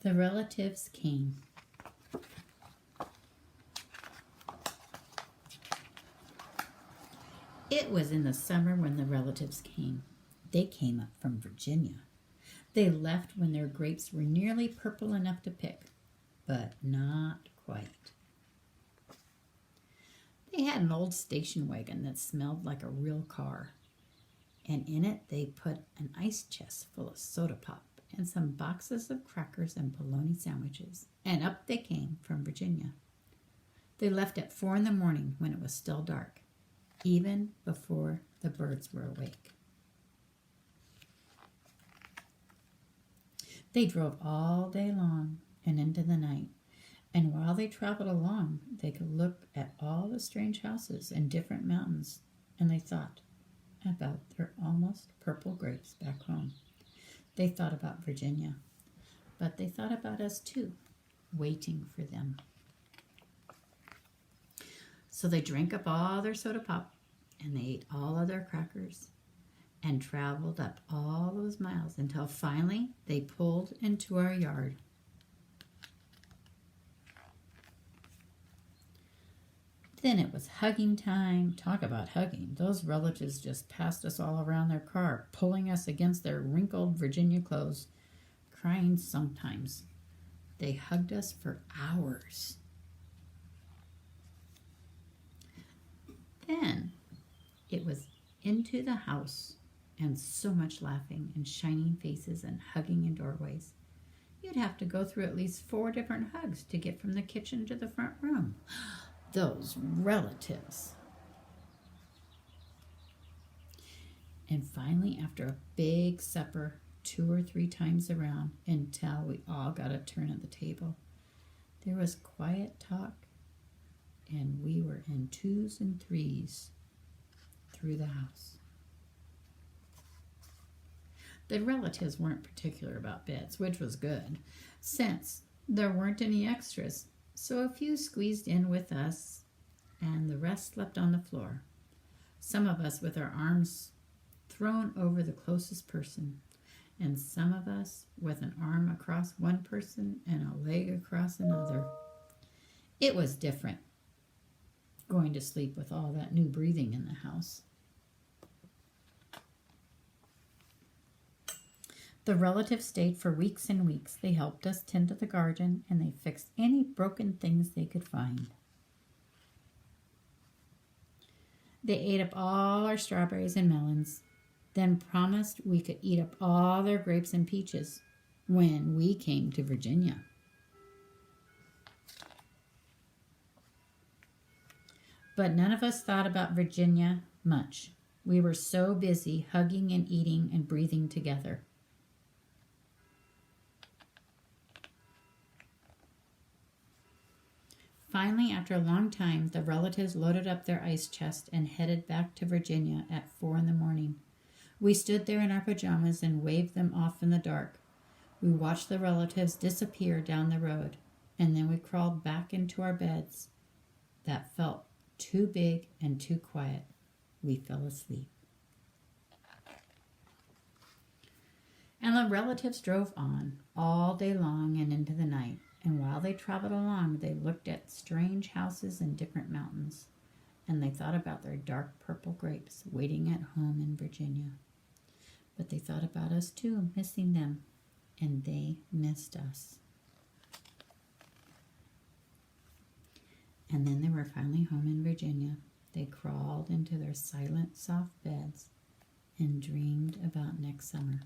The relatives came. It was in the summer when the relatives came. They came up from Virginia. They left when their grapes were nearly purple enough to pick, but not quite. They had an old station wagon that smelled like a real car, and in it they put an ice chest full of soda pop and some boxes of crackers and bologna sandwiches, and up they came from Virginia. They left at 4 in the morning when it was still dark, even before the birds were awake. They drove all day long and into the night, and while they traveled along, they could look at all the strange houses and different mountains, and they thought about their almost purple grapes back home. They thought about Virginia, but they thought about us too, waiting for them. So they drank up all their soda pop, and they ate all of their crackers, and traveled up all those miles until finally they pulled into our yard. Then it was hugging time. Talk about hugging. Those relatives just passed us all around their car, pulling us against their wrinkled Virginia clothes, crying sometimes. They hugged us for hours. Then it was into the house, and so much laughing and shining faces and hugging in doorways. You'd have to go through at least 4 different hugs to get from the kitchen to the front room. Those relatives. And finally, after a big supper, 2 or 3 times around, until we all got a turn at the table, there was quiet talk, and we were in 2s and 3s through the house. The relatives weren't particular about beds, which was good, since there weren't any extras. So a few squeezed in with us, and the rest slept on the floor. Some of us with our arms thrown over the closest person, and some of us with an arm across one person and a leg across another. It was different, going to sleep with all that new breathing in the house. The relatives stayed for weeks and weeks. They helped us tend to the garden, and they fixed any broken things they could find. They ate up all our strawberries and melons, then promised we could eat up all their grapes and peaches when we came to Virginia. But none of us thought about Virginia much. We were so busy hugging and eating and breathing together. Finally, after a long time, the relatives loaded up their ice chest and headed back to Virginia at 4 in the morning. We stood there in our pajamas and waved them off in the dark. We watched the relatives disappear down the road, and then we crawled back into our beds that felt too big and too quiet. We fell asleep. And the relatives drove on all day long and into the night. And while they traveled along, they looked at strange houses and different mountains, and they thought about their dark purple grapes waiting at home in Virginia. But they thought about us too, missing them, and they missed us. And then they were finally home in Virginia. They crawled into their silent, soft beds and dreamed about next summer.